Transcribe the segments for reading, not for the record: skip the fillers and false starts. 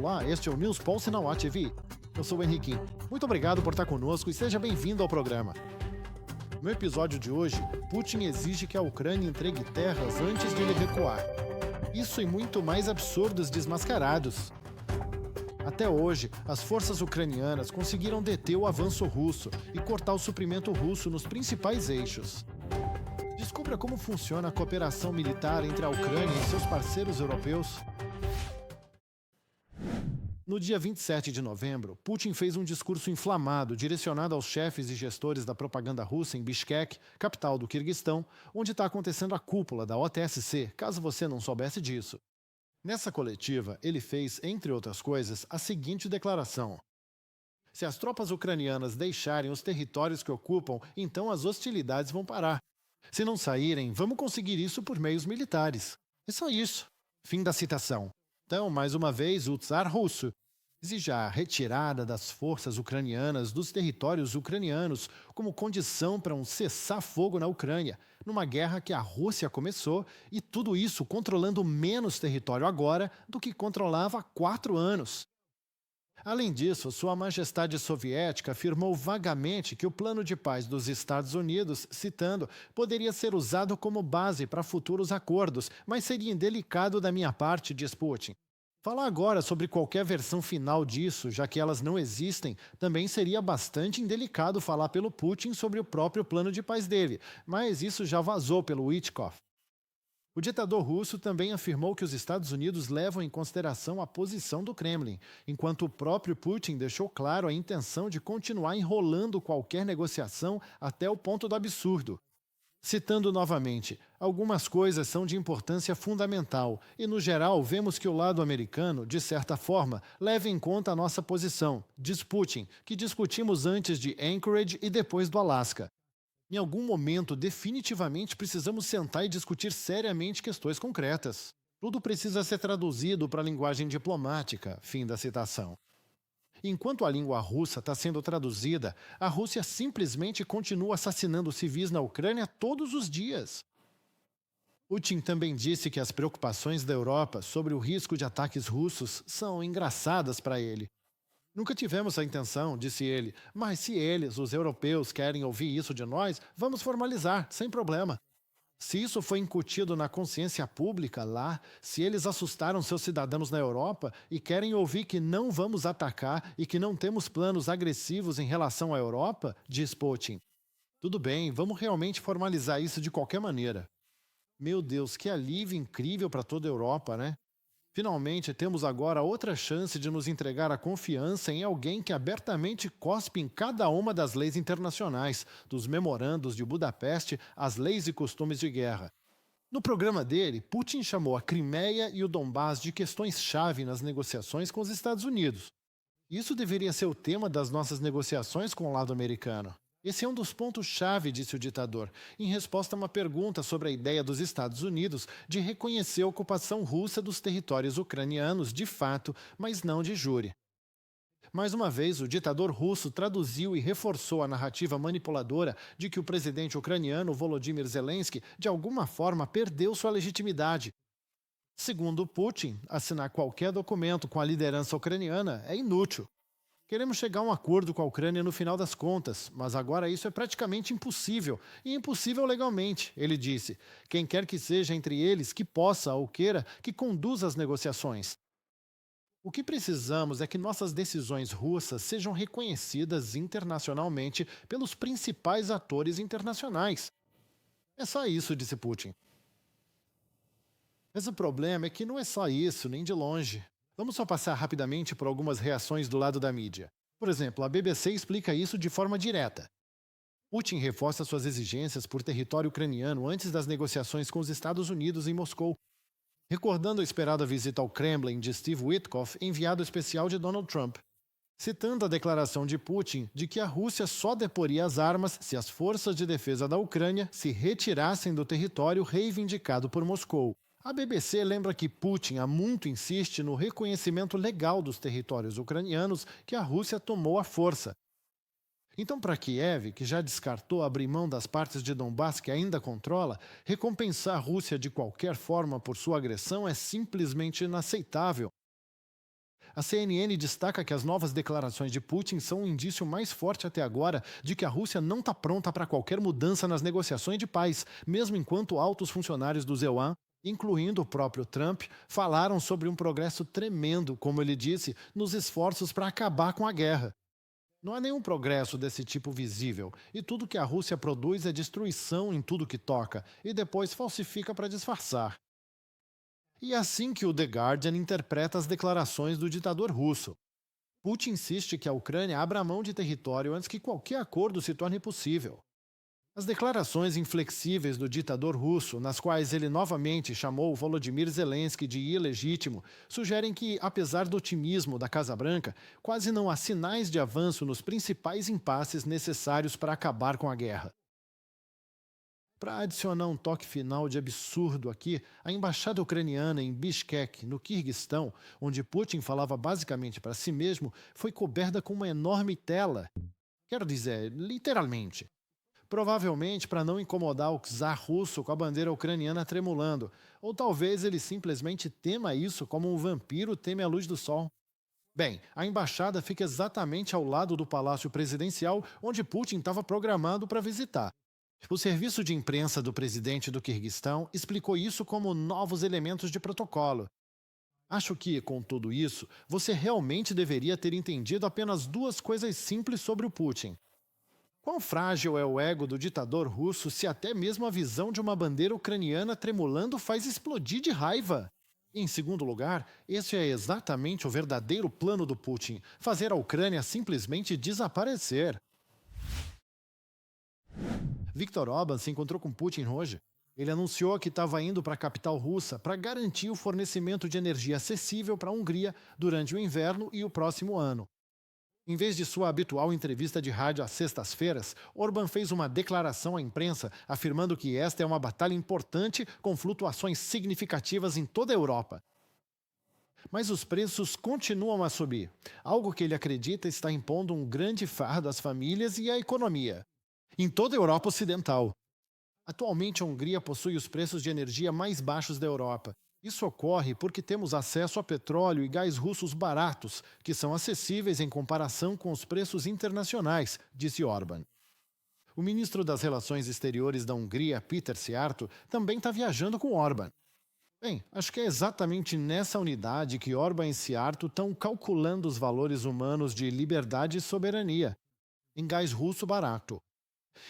Olá, este é o News Pulse na UA TV. Eu sou o Henrique. Muito obrigado por estar conosco e seja bem-vindo ao programa. No episódio de hoje, Putin exige que a Ucrânia entregue terras antes de ele recuar. Isso e muito mais absurdos desmascarados. Até hoje, as forças ucranianas conseguiram deter o avanço russo e cortar o suprimento russo nos principais eixos. Descubra como funciona a cooperação militar entre a Ucrânia e seus parceiros europeus. No dia 27 de novembro, Putin fez um discurso inflamado direcionado aos chefes e gestores da propaganda russa em Bishkek, capital do Quirguistão, onde está acontecendo a cúpula da OTSC, caso você não soubesse disso. Nessa coletiva, ele fez, entre outras coisas, a seguinte declaração: se as tropas ucranianas deixarem os territórios que ocupam, então as hostilidades vão parar. Se não saírem, vamos conseguir isso por meios militares. É só isso. Fim da citação. Então, mais uma vez, o czar russo exige a retirada das forças ucranianas dos territórios ucranianos como condição para um cessar-fogo na Ucrânia, numa guerra que a Rússia começou, e tudo isso controlando menos território agora do que controlava há 4 anos. Além disso, Sua Majestade Soviética afirmou vagamente que o plano de paz dos Estados Unidos, citando, poderia ser usado como base para futuros acordos, mas seria indelicado da minha parte, diz Putin. Falar agora sobre qualquer versão final disso, já que elas não existem, também seria bastante indelicado falar pelo Putin sobre o próprio plano de paz dele, mas isso já vazou pelo Witkoff. O ditador russo também afirmou que os Estados Unidos levam em consideração a posição do Kremlin, enquanto o próprio Putin deixou claro a intenção de continuar enrolando qualquer negociação até o ponto do absurdo. Citando novamente, algumas coisas são de importância fundamental e, no geral, vemos que o lado americano, de certa forma, leva em conta a nossa posição, diz Putin, que discutimos antes de Anchorage e depois do Alasca. Em algum momento, definitivamente precisamos sentar e discutir seriamente questões concretas. Tudo precisa ser traduzido para a linguagem diplomática. Fim da citação. Enquanto a língua russa está sendo traduzida, a Rússia simplesmente continua assassinando civis na Ucrânia todos os dias. Putin também disse que as preocupações da Europa sobre o risco de ataques russos são engraçadas para ele. Nunca tivemos a intenção, disse ele, mas se eles, os europeus, querem ouvir isso de nós, vamos formalizar, sem problema. Se isso foi incutido na consciência pública lá, se eles assustaram seus cidadãos na Europa e querem ouvir que não vamos atacar e que não temos planos agressivos em relação à Europa, diz Putin. Tudo bem, vamos realmente formalizar isso de qualquer maneira. Meu Deus, que alívio incrível para toda a Europa, né? Finalmente, temos agora outra chance de nos entregar a confiança em alguém que abertamente cospe em cada uma das leis internacionais, dos memorandos de Budapeste às leis e costumes de guerra. No programa dele, Putin chamou a Crimeia e o Donbás de questões-chave nas negociações com os Estados Unidos. Isso deveria ser o tema das nossas negociações com o lado americano. Esse é um dos pontos-chave, disse o ditador, em resposta a uma pergunta sobre a ideia dos Estados Unidos de reconhecer a ocupação russa dos territórios ucranianos de fato, mas não de jure. Mais uma vez, o ditador russo traduziu e reforçou a narrativa manipuladora de que o presidente ucraniano Volodymyr Zelensky, de alguma forma, perdeu sua legitimidade. Segundo Putin, assinar qualquer documento com a liderança ucraniana é inútil. Queremos chegar a um acordo com a Ucrânia no final das contas, mas agora isso é praticamente impossível, e impossível legalmente, ele disse. Quem quer que seja entre eles que possa ou queira que conduza as negociações. O que precisamos é que nossas decisões russas sejam reconhecidas internacionalmente pelos principais atores internacionais. É só isso, disse Putin. Mas o problema é que não é só isso, nem de longe. Vamos só passar rapidamente por algumas reações do lado da mídia. Por exemplo, a BBC explica isso de forma direta. Putin reforça suas exigências por território ucraniano antes das negociações com os Estados Unidos em Moscou, recordando a esperada visita ao Kremlin de Steve Witkoff, enviado especial de Donald Trump, citando a declaração de Putin de que a Rússia só deporia as armas se as forças de defesa da Ucrânia se retirassem do território reivindicado por Moscou. A BBC lembra que Putin há muito insiste no reconhecimento legal dos territórios ucranianos que a Rússia tomou à força. Então, para Kiev, que já descartou abrir mão das partes de Donbás que ainda controla, recompensar a Rússia de qualquer forma por sua agressão é simplesmente inaceitável. A CNN destaca que as novas declarações de Putin são um indício mais forte até agora de que a Rússia não está pronta para qualquer mudança nas negociações de paz, mesmo enquanto altos funcionários do ZEUAN, incluindo o próprio Trump, falaram sobre um progresso tremendo, como ele disse, nos esforços para acabar com a guerra. Não há nenhum progresso desse tipo visível, e tudo que a Rússia produz é destruição em tudo que toca, e depois falsifica para disfarçar. E é assim que o The Guardian interpreta as declarações do ditador russo. Putin insiste que a Ucrânia abra mão de território antes que qualquer acordo se torne possível. As declarações inflexíveis do ditador russo, nas quais ele novamente chamou Volodymyr Zelensky de ilegítimo, sugerem que, apesar do otimismo da Casa Branca, quase não há sinais de avanço nos principais impasses necessários para acabar com a guerra. Para adicionar um toque final de absurdo aqui, a embaixada ucraniana em Bishkek, no Quirguistão, onde Putin falava basicamente para si mesmo, foi coberta com uma enorme tela. Quero dizer, literalmente. Provavelmente para não incomodar o czar russo com a bandeira ucraniana tremulando, ou talvez ele simplesmente tema isso como um vampiro teme a luz do sol. Bem, a embaixada fica exatamente ao lado do Palácio Presidencial, onde Putin estava programado para visitar. O serviço de imprensa do presidente do Quirguistão explicou isso como novos elementos de protocolo. Acho que, com tudo isso, você realmente deveria ter entendido apenas duas coisas simples sobre o Putin. Quão frágil é o ego do ditador russo se até mesmo a visão de uma bandeira ucraniana tremulando faz explodir de raiva? E, em segundo lugar, esse é exatamente o verdadeiro plano do Putin: fazer a Ucrânia simplesmente desaparecer. Viktor Orbán se encontrou com Putin hoje. Ele anunciou que estava indo para a capital russa para garantir o fornecimento de energia acessível para a Hungria durante o inverno e o próximo ano. Em vez de sua habitual entrevista de rádio às sextas-feiras, Orbán fez uma declaração à imprensa afirmando que esta é uma batalha importante com flutuações significativas em toda a Europa. Mas os preços continuam a subir, algo que ele acredita está impondo um grande fardo às famílias e à economia. Em toda a Europa Ocidental. Atualmente, a Hungria possui os preços de energia mais baixos da Europa. Isso ocorre porque temos acesso a petróleo e gás russos baratos, que são acessíveis em comparação com os preços internacionais, disse Orbán. O ministro das Relações Exteriores da Hungria, Péter Szijjártó, também está viajando com Orbán. Bem, acho que é exatamente nessa unidade que Orbán e Szijjártó estão calculando os valores humanos de liberdade e soberania, em gás russo barato.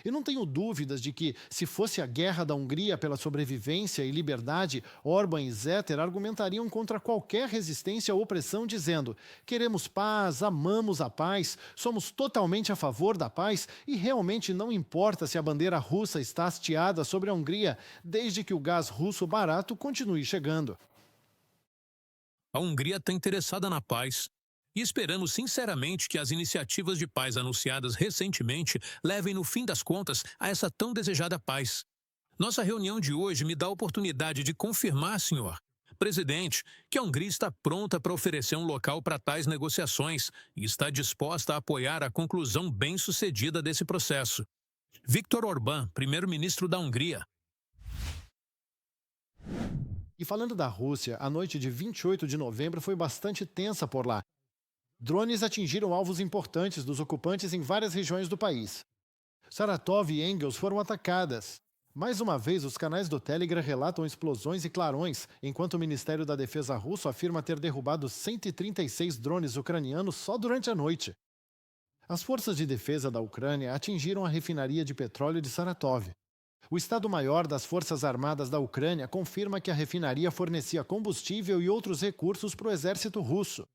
Eu não tenho dúvidas de que, se fosse a guerra da Hungria pela sobrevivência e liberdade, Orbán e Zetter argumentariam contra qualquer resistência ou opressão, dizendo: queremos paz, amamos a paz, somos totalmente a favor da paz e realmente não importa se a bandeira russa está hasteada sobre a Hungria, desde que o gás russo barato continue chegando. A Hungria está interessada na paz. E esperamos sinceramente que as iniciativas de paz anunciadas recentemente levem, no fim das contas, a essa tão desejada paz. Nossa reunião de hoje me dá a oportunidade de confirmar, senhor presidente, que a Hungria está pronta para oferecer um local para tais negociações e está disposta a apoiar a conclusão bem-sucedida desse processo. Viktor Orbán, primeiro-ministro da Hungria. E falando da Rússia, a noite de 28 de novembro foi bastante tensa por lá. Drones atingiram alvos importantes dos ocupantes em várias regiões do país. Saratov e Engels foram atacadas. Mais uma vez, os canais do Telegram relatam explosões e clarões, enquanto o Ministério da Defesa russo afirma ter derrubado 136 drones ucranianos só durante a noite. As forças de defesa da Ucrânia atingiram a refinaria de petróleo de Saratov. O Estado-Maior das Forças Armadas da Ucrânia confirma que a refinaria fornecia combustível e outros recursos para o exército russo.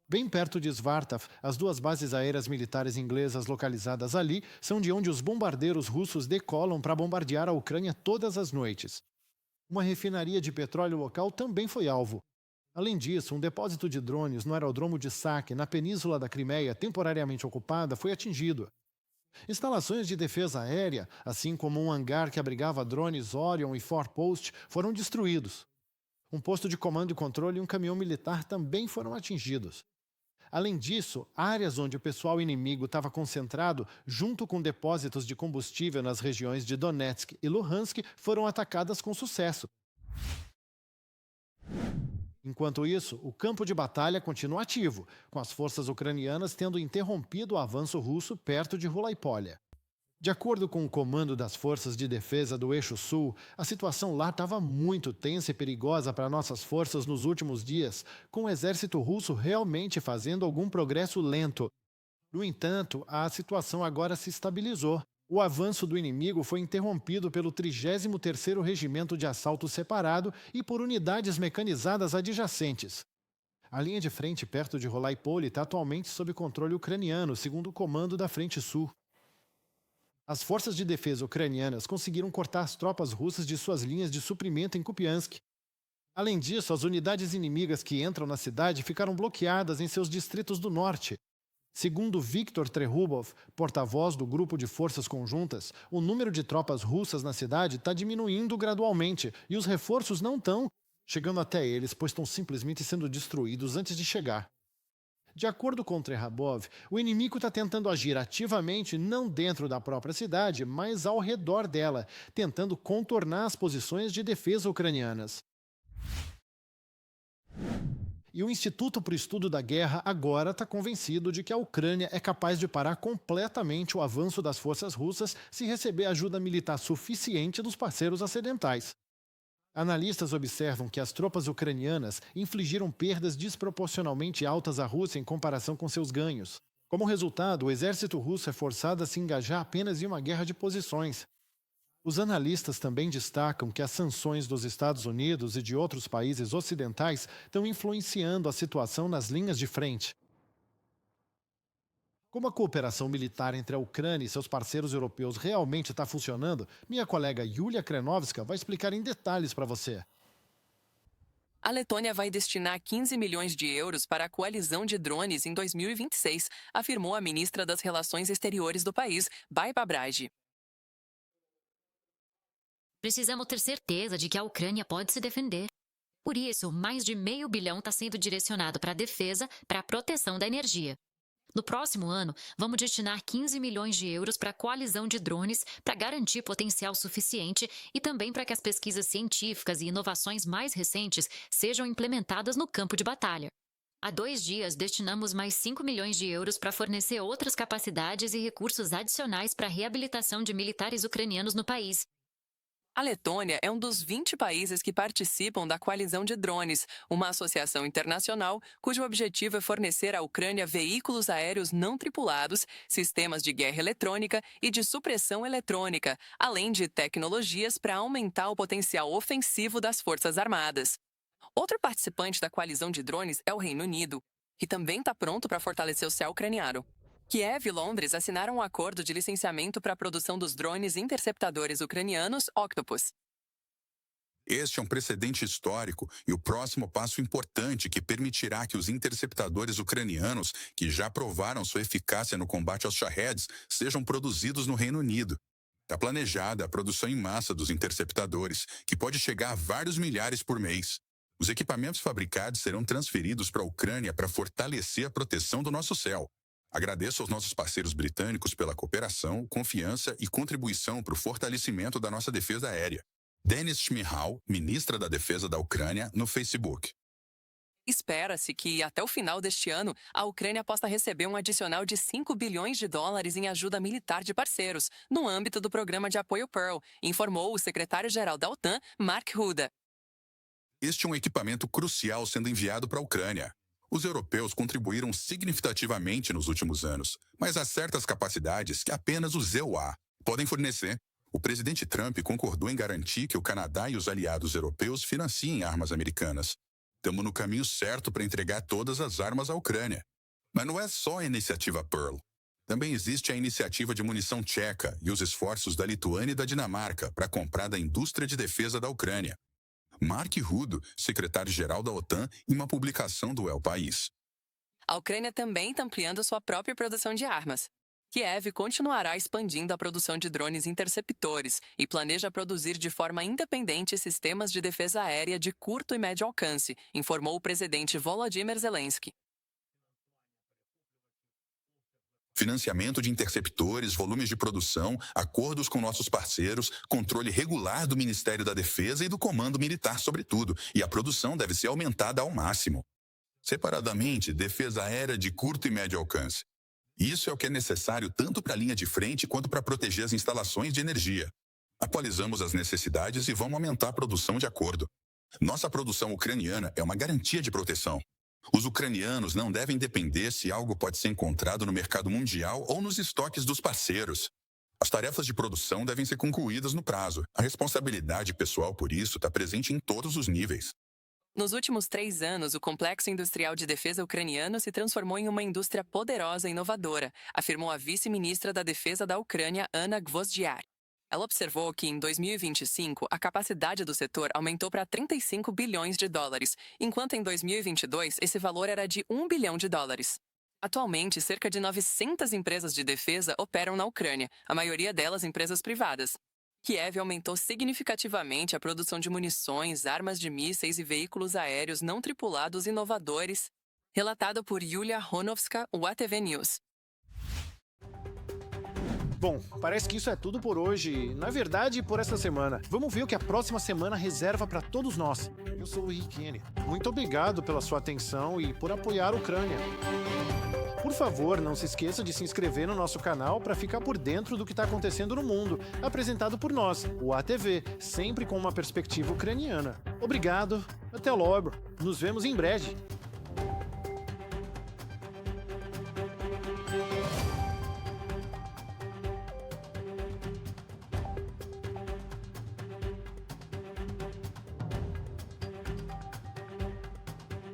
Bem perto de Svartov, as duas bases aéreas militares inglesas localizadas ali são de onde os bombardeiros russos decolam para bombardear a Ucrânia todas as noites. Uma refinaria de petróleo local também foi alvo. Além disso, um depósito de drones no aeródromo de Saki, na península da Crimeia, temporariamente ocupada, foi atingido. Instalações de defesa aérea, assim como um hangar que abrigava drones Orion e Forpost, foram destruídos. Um posto de comando e controle e um caminhão militar também foram atingidos. Além disso, áreas onde o pessoal inimigo estava concentrado, junto com depósitos de combustível nas regiões de Donetsk e Luhansk, foram atacadas com sucesso. Enquanto isso, o campo de batalha continua ativo, com as forças ucranianas tendo interrompido o avanço russo perto de Rulaipólia. De acordo com o comando das Forças de Defesa do Eixo Sul, a situação lá estava muito tensa e perigosa para nossas forças nos últimos dias, com o exército russo realmente fazendo algum progresso lento. No entanto, a situação agora se estabilizou. O avanço do inimigo foi interrompido pelo 33º Regimento de Assalto Separado e por unidades mecanizadas adjacentes. A linha de frente perto de Rolaipole está atualmente sob controle ucraniano, segundo o comando da Frente Sul. As forças de defesa ucranianas conseguiram cortar as tropas russas de suas linhas de suprimento em Kupiansk. Além disso, as unidades inimigas que entram na cidade ficaram bloqueadas em seus distritos do norte. Segundo Viktor Trehubov, porta-voz do Grupo de Forças Conjuntas, o número de tropas russas na cidade está diminuindo gradualmente e os reforços não estão chegando até eles, pois estão simplesmente sendo destruídos antes de chegar. De acordo com Trehubov, o inimigo está tentando agir ativamente não dentro da própria cidade, mas ao redor dela, tentando contornar as posições de defesa ucranianas. E o Instituto para o Estudo da Guerra agora está convencido de que a Ucrânia é capaz de parar completamente o avanço das forças russas se receber ajuda militar suficiente dos parceiros ocidentais. Analistas observam que as tropas ucranianas infligiram perdas desproporcionalmente altas à Rússia em comparação com seus ganhos. Como resultado, o exército russo é forçado a se engajar apenas em uma guerra de posições. Os analistas também destacam que as sanções dos Estados Unidos e de outros países ocidentais estão influenciando a situação nas linhas de frente. Como a cooperação militar entre a Ucrânia e seus parceiros europeus realmente está funcionando, minha colega Yulia Krenovska vai explicar em detalhes para você. A Letônia vai destinar 15 milhões de euros para a coalizão de drones em 2026, afirmou a ministra das Relações Exteriores do país, Baiba Braji. Precisamos ter certeza de que a Ucrânia pode se defender. Por isso, mais de $500 milhão está sendo direcionado para a defesa, para a proteção da energia. No próximo ano, vamos destinar 15 milhões de euros para a coalizão de drones para garantir potencial suficiente e também para que as pesquisas científicas e inovações mais recentes sejam implementadas no campo de batalha. Há 2 dias, destinamos mais 5 milhões de euros para fornecer outras capacidades e recursos adicionais para a reabilitação de militares ucranianos no país. A Letônia é um dos 20 países que participam da Coalizão de Drones, uma associação internacional cujo objetivo é fornecer à Ucrânia veículos aéreos não tripulados, sistemas de guerra eletrônica e de supressão eletrônica, além de tecnologias para aumentar o potencial ofensivo das Forças Armadas. Outro participante da Coalizão de Drones é o Reino Unido, que também está pronto para fortalecer o céu ucraniano. Kiev e Londres assinaram um acordo de licenciamento para a produção dos drones interceptadores ucranianos Octopus. Este é um precedente histórico e o próximo passo importante que permitirá que os interceptadores ucranianos, que já provaram sua eficácia no combate aos Shahed, sejam produzidos no Reino Unido. Está planejada a produção em massa dos interceptadores, que pode chegar a vários milhares por mês. Os equipamentos fabricados serão transferidos para a Ucrânia para fortalecer a proteção do nosso céu. Agradeço aos nossos parceiros britânicos pela cooperação, confiança e contribuição para o fortalecimento da nossa defesa aérea. Denis Shmyhal, ministra da Defesa da Ucrânia, no Facebook. Espera-se que, até o final deste ano, a Ucrânia possa receber um adicional de 5 bilhões de dólares em ajuda militar de parceiros, no âmbito do programa de apoio Pearl, informou o secretário-geral da OTAN, Mark Rutte. Este é um equipamento crucial sendo enviado para a Ucrânia. Os europeus contribuíram significativamente nos últimos anos, mas há certas capacidades que apenas os EUA podem fornecer. O presidente Trump concordou em garantir que o Canadá e os aliados europeus financiem armas americanas. Estamos no caminho certo para entregar todas as armas à Ucrânia. Mas não é só a iniciativa Pearl. Também existe a iniciativa de munição tcheca e os esforços da Lituânia e da Dinamarca para comprar da indústria de defesa da Ucrânia. Mark Rutte, secretário-geral da OTAN, em uma publicação do El País. A Ucrânia também está ampliando sua própria produção de armas. Kiev continuará expandindo a produção de drones interceptores e planeja produzir de forma independente sistemas de defesa aérea de curto e médio alcance, informou o presidente Volodymyr Zelensky. Financiamento de interceptores, volumes de produção, acordos com nossos parceiros, controle regular do Ministério da Defesa e do Comando Militar sobre tudo, e a produção deve ser aumentada ao máximo. Separadamente, defesa aérea de curto e médio alcance. Isso é o que é necessário tanto para a linha de frente quanto para proteger as instalações de energia. Atualizamos as necessidades e vamos aumentar a produção de acordo. Nossa produção ucraniana é uma garantia de proteção. Os ucranianos não devem depender se algo pode ser encontrado no mercado mundial ou nos estoques dos parceiros. As tarefas de produção devem ser concluídas no prazo. A responsabilidade pessoal por isso está presente em todos os níveis. Nos últimos 3 anos, o complexo industrial de defesa ucraniano se transformou em uma indústria poderosa e inovadora, afirmou a vice-ministra da Defesa da Ucrânia, Anna Gvozdyar. Ela observou que, em 2025, a capacidade do setor aumentou para 35 bilhões de dólares, enquanto em 2022 esse valor era de 1 bilhão de dólares. Atualmente, cerca de 900 empresas de defesa operam na Ucrânia, a maioria delas empresas privadas. Kiev aumentou significativamente a produção de munições, armas de mísseis e veículos aéreos não tripulados inovadores, relatado por Yulia Honovska, o ATV News. Bom, parece que isso é tudo por hoje. Na verdade, por essa semana. Vamos ver o que a próxima semana reserva para todos nós. Eu sou o Rick Henry. Muito obrigado pela sua atenção e por apoiar a Ucrânia. Por favor, não se esqueça de se inscrever no nosso canal para ficar por dentro do que está acontecendo no mundo, apresentado por nós, o ATV, sempre com uma perspectiva ucraniana. Obrigado, até logo, nos vemos em breve.